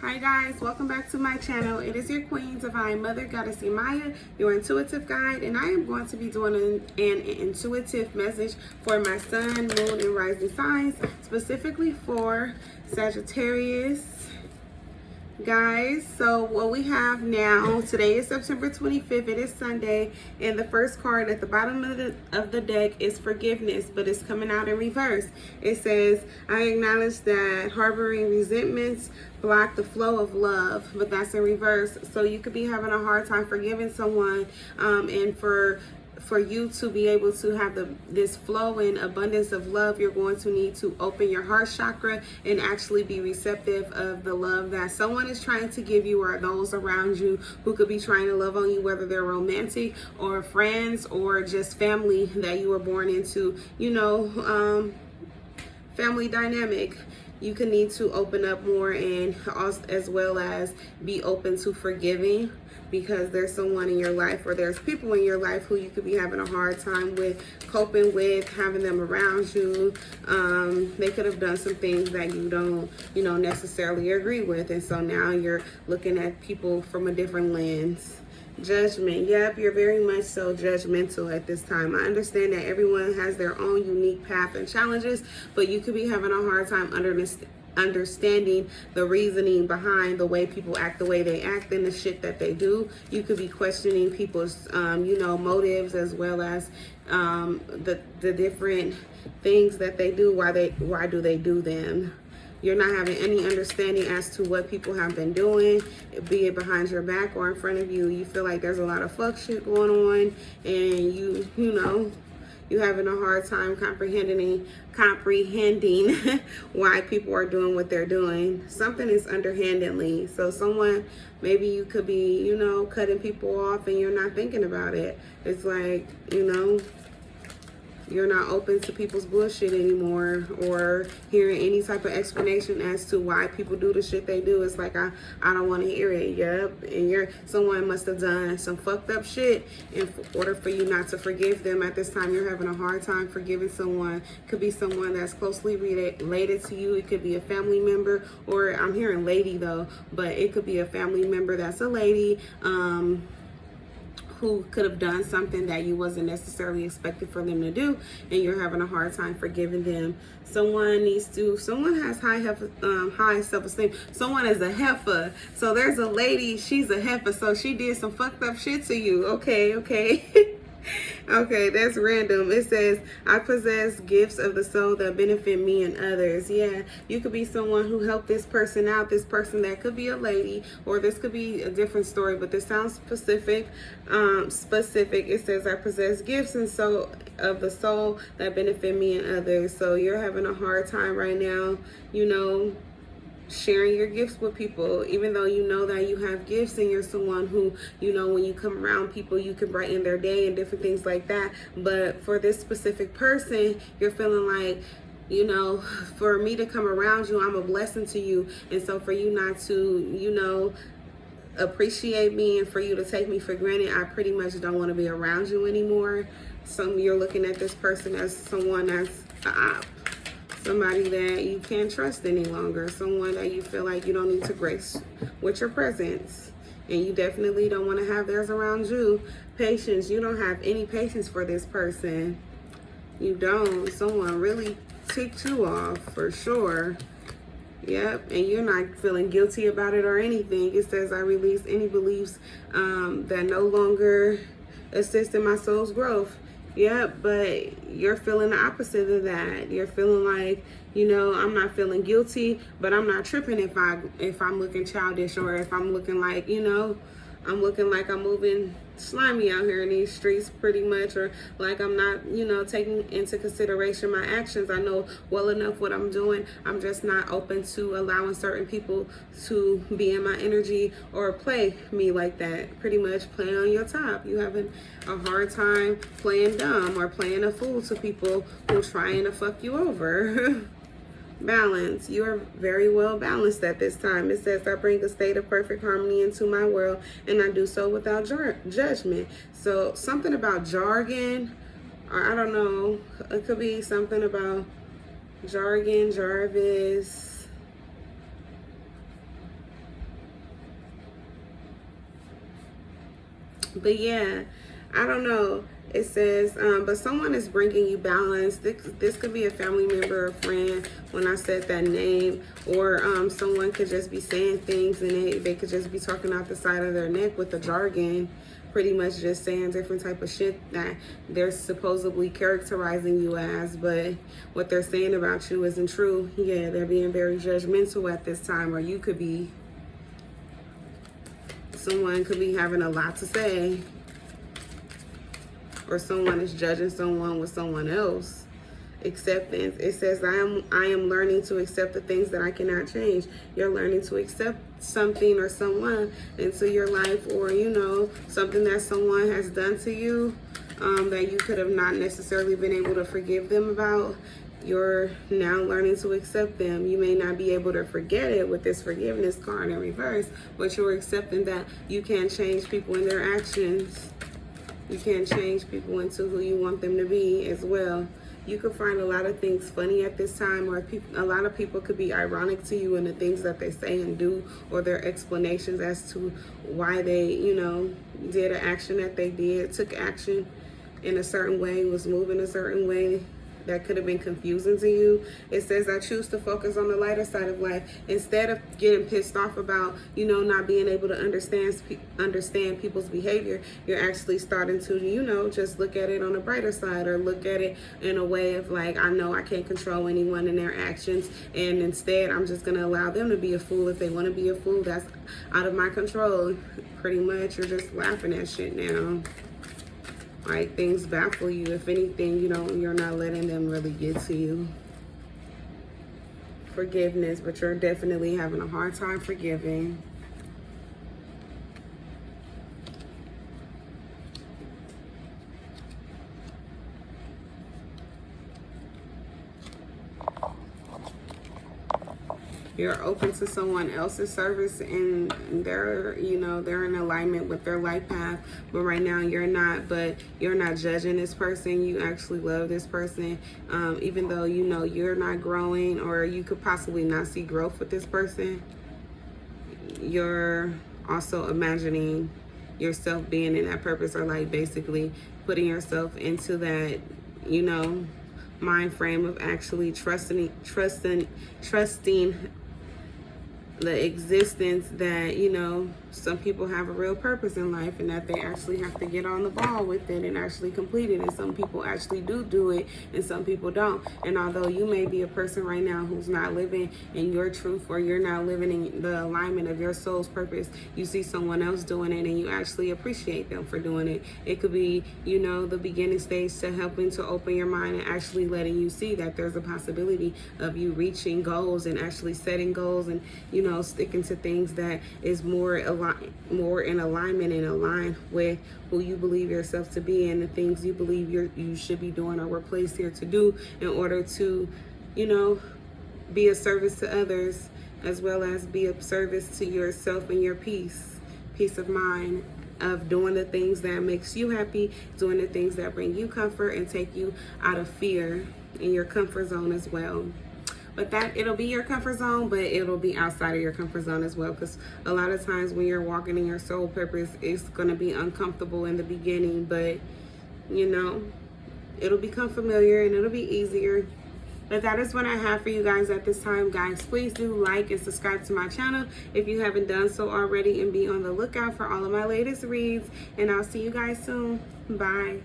Hi guys, welcome back to my channel. It is your Queen, Divine Mother, Goddess Maya, your intuitive guide, and I am going to be doing an intuitive message for my sun, moon, and rising signs, specifically for Sagittarius. Guys, so what we have now, today is September 25th, it is Sunday, and the first card at the bottom of the deck is forgiveness, but it's coming out in reverse. It says, I acknowledge that harboring resentments block the flow of love, but that's in reverse. So you could be having a hard time forgiving someone, and for you to be able to have this flow and abundance of love, you're going to need to open your heart chakra and actually be receptive of the love that someone is trying to give you, or those around you who could be trying to love on you, whether they're romantic or friends or just family that you were born into, family dynamic. You can need to open up more, and also, as well as be open to forgiving, because there's someone in your life, or there's people in your life who you could be having a hard time with coping with, having them around you. They could have done some things that you don't, necessarily agree with. And so now you're looking at people from a different lens. Judgment. Yep, you're very much so judgmental at this time. I understand that everyone has their own unique path and challenges, but you could be having a hard time understanding the reasoning behind the way people act the way they act and the shit that they do. You could be questioning people's motives, as well as the different things that they do. Why do they do them? You're not having any understanding as to what people have been doing, be it behind your back or in front of you. You feel like there's a lot of fuck shit going on, and you're having a hard time comprehending why people are doing what they're doing. Something is underhandedly. So someone, maybe you could be, cutting people off and you're not thinking about it. It's like, you're not open to people's bullshit anymore, or hearing any type of explanation as to why people do the shit they do. It's like, I don't want to hear it. Yep. And someone must have done some fucked up shit in order for you not to forgive them. At this time, you're having a hard time forgiving someone. Could be someone that's closely related to you. It could be a family member, or I'm hearing lady though, but it could be a family member that's a lady, who could have done something that you wasn't necessarily expected for them to do, and you're having a hard time forgiving them. Someone has high self-esteem. Someone is a heifer. So there's a lady, she's a heifer, so she did some fucked up shit to you. Okay. Okay, that's random. It says, I possess gifts of the soul that benefit me and others. Yeah, you could be someone who helped this person out. This person that could be a lady, or this could be a different story, but this sounds specific. It says, I possess gifts and of the soul that benefit me and others. So you're having a hard time right now, sharing your gifts with people, even though you know that you have gifts, and you're someone who, when you come around people, you can brighten their day and different things like that. But for this specific person, you're feeling like, for me to come around you, I'm a blessing to you. And so for you not to, appreciate me, and for you to take me for granted, I pretty much don't want to be around you anymore. So you're looking at this person as someone that's somebody that you can't trust any longer, someone that you feel like you don't need to grace with your presence, and you definitely don't want to have theirs around you. Patience. You don't have any patience for this person. You don't. Someone really ticked you off for sure. Yep, and you're not feeling guilty about it or anything. It says, I release any beliefs that no longer assist in my soul's growth. Yeah, but you're feeling the opposite of that. You're feeling like, I'm not feeling guilty, but I'm not tripping if I'm looking childish, or if I'm looking like, I'm looking like I'm moving slimy out here in these streets pretty much, or like I'm not, taking into consideration my actions. I know well enough what I'm doing. I'm just not open to allowing certain people to be in my energy or play me like that. Pretty much play on your top. You having a hard time playing dumb or playing a fool to people who trying to fuck you over. Balance. You are very well balanced at this time. It says, I bring a state of perfect harmony into my world, and I do so without judgment. So something about jargon, or I don't know, it could be something about jargon, Jarvis, But yeah, I don't know. It says, but someone is bringing you balance. This could be a family member or friend when I said that name, or someone could just be saying things and they could just be talking out the side of their neck with the jargon, pretty much just saying different type of shit that they're supposedly characterizing you as, but what they're saying about you isn't true. Yeah, they're being very judgmental at this time, or you could be. Someone could be having a lot to say, or someone is judging someone with someone else. Acceptance. It says, I am learning to accept the things that I cannot change. You're learning to accept something or someone into your life, or, you know, something that someone has done to you that you could have not necessarily been able to forgive them about. You're now learning to accept them. You may not be able to forget it with this forgiveness card in reverse, but you're accepting that you can't change people in their actions. You can't change people into who you want them to be as well. You could find a lot of things funny at this time, or a lot of people could be ironic to you in the things that they say and do, or their explanations as to why they, you know, did an action that they did, took action in a certain way, was moving a certain way that could have been confusing to you. It says, I choose to focus on the lighter side of life instead of getting pissed off about, you know, not being able to understand people's behavior. You're actually starting to, you know, just look at it on the brighter side, or look at it in a way of like, I know I can't control anyone in their actions, and instead I'm just gonna allow them to be a fool. If they want to be a fool, that's out of my control. Pretty much, you're just laughing at shit now. Like, things baffle you. If anything, you know, you're not letting them really get to you. Forgiveness, but you're definitely having a hard time forgiving. You're open to someone else's service, and they're, you know, they're in alignment with their life path, but right now you're not. But you're not judging this person. You actually love this person, even though, you know, you're not growing, or you could possibly not see growth with this person. You're also imagining yourself being in that purpose, or like basically putting yourself into that, you know, mind frame of actually trusting the existence that, you know, some people have a real purpose in life, and that they actually have to get on the ball with it and actually complete it. And some people actually do it, and some people don't. And although you may be a person right now who's not living in your truth, or you're not living in the alignment of your soul's purpose, you see someone else doing it and you actually appreciate them for doing it. It could be, you know, the beginning stage to helping to open your mind and actually letting you see that there's a possibility of you reaching goals, and actually setting goals, and, you know, sticking to things that is more in alignment and aligned with who you believe yourself to be, and the things you believe you should be doing, or were placed here to do, in order to, you know, be a service to others, as well as be of service to yourself and your peace of mind, of doing the things that makes you happy, doing the things that bring you comfort and take you out of fear in your comfort zone as well. But that, it'll be your comfort zone, but it'll be outside of your comfort zone as well, because a lot of times when you're walking in your soul purpose, it's going to be uncomfortable in the beginning, but, you know, it'll become familiar and it'll be easier. But that is what I have for you guys at this time, guys. Please do like and subscribe to my channel if you haven't done so already, and be on the lookout for all of my latest reads, and I'll see you guys soon. Bye.